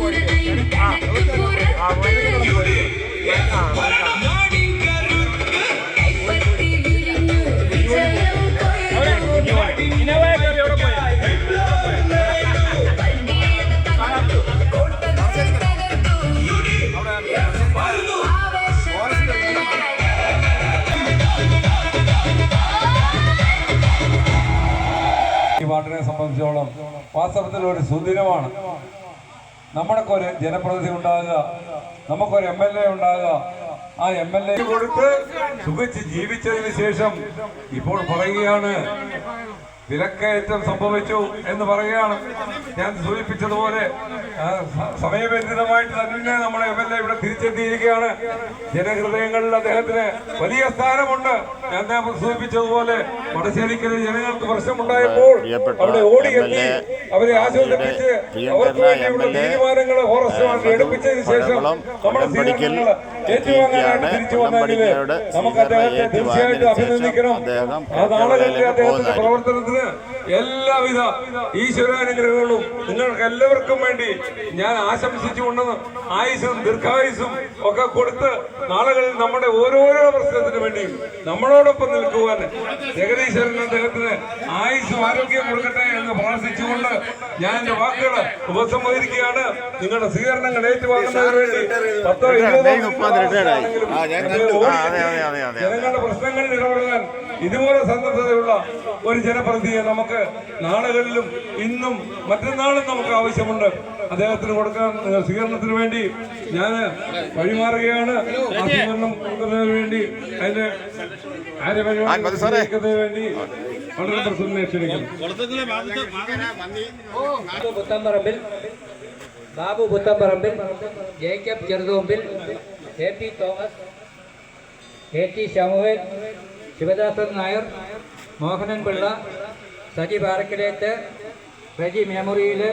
ഈ വാർഡിനെ സംബന്ധിച്ചോളം വാസ്തവത്തിൽ ഒരു സുദിനമാണ്. നമ്മുടെയൊക്കെ ഒരു ജനപ്രതിനിധി ഉണ്ടാകുക, നമുക്കൊരു MLA ഉണ്ടാകുക. ആ MLA കൊടുത്ത് സുഖിച്ച് ജീവിച്ചതിന് ശേഷം ഇപ്പോൾ പറയുകയാണ് വിലക്കയറ്റം സംഭവിച്ചു എന്ന് പറയുകയാണ്. ഞാൻ സൂചിപ്പിച്ചതുപോലെ സമയബന്ധിതമായിട്ട് തന്നെ നമ്മുടെ MLA ഇവിടെ തിരിച്ചെത്തിയിരിക്കുകയാണ്. ജനഹൃദയങ്ങളിൽ അദ്ദേഹത്തിന് വലിയ സ്ഥാനമുണ്ട്. ഞാൻ സൂചിപ്പിച്ചതുപോലെ വടശ്ശേരിക്കല് ജനങ്ങൾക്ക് പ്രശ്നമുണ്ടായപ്പോൾ അവിടെ ഓടിയെത്തി അവരെ ആശ്വസിപ്പിച്ച് അവർക്ക് വേണ്ടിയുള്ള തീരുമാനങ്ങൾ ഫോറസ്റ്റ് എടുപ്പിച്ചതിന് ശേഷം നമ്മുടെ തീരുമാനങ്ങൾ ഏറ്റുവാങ്ങാനായിട്ട് തിരിച്ചു വന്നെങ്കിൽ നമുക്ക് അദ്ദേഹത്തെ തീർച്ചയായിട്ടും അഭിനന്ദിക്കണം. ആ നാളുകളിലെ അദ്ദേഹത്തിന്റെ പ്രവർത്തനത്തിന് എല്ലാവിധ ഈശ്വരാനുഗ്രഹങ്ങളും നിങ്ങൾക്ക് എല്ലാവർക്കും വേണ്ടി ഞാൻ ആശംസിച്ചുകൊണ്ടെന്ന് ആയുസും ദീർഘായുസും ഒക്കെ കൊടുത്ത് നാളുകളിൽ നമ്മുടെ ഓരോരോ പ്രശ്നത്തിന് വേണ്ടിയും നമ്മളോടൊപ്പം നിൽക്കുവാൻ ജഗദീശ്വരൻ അദ്ദേഹത്തിന് ആയുസും ആരോഗ്യം കൊടുക്കട്ടെ എന്ന് പ്രാർത്ഥിച്ചുകൊണ്ട് ഞാൻ എന്റെ വാക്കുകൾ ഉപസംഹരിക്കുകയാണ്. നിങ്ങളുടെ സ്വീകരണങ്ങൾ ഏറ്റുവാങ്ങുന്നതിന് വേണ്ടി 10-20 ജനങ്ങളുടെ പ്രശ്നങ്ങളിൽ ഇടപെടാൻ ഇതുപോലെ സന്നദ്ധതയുള്ള ഒരു ജനപ്രതിനിധിയെ നമുക്ക് നാളുകളിലും ഇന്നും മറ്റന്നാളും നമുക്ക് ആവശ്യമുണ്ട്. അദ്ദേഹത്തിന് കൊടുക്കാൻ സ്വീകരണത്തിന് വേണ്ടി ഞാൻ വഴിമാറുകയാണ്. ആ സ്വീകരണം കൊടുക്കുന്നതിന് വേണ്ടി അതിന്റെ ആര്യപരിപാടിക്കുന്നതിന് വേണ്ടി വളരെ പ്രസന്നെ ക്ഷണിക്കുന്നു. Babu Puthamparambil, Jacob ചെറുതോമ്പിൽ, AP Thomas, AT ശമുവേൽ, ശിവദാസൻ നായർ, മോഹനൻ പിള്ള, സജി പാറക്കിലേത്ത്, റജി മെമ്മോറിയൽ,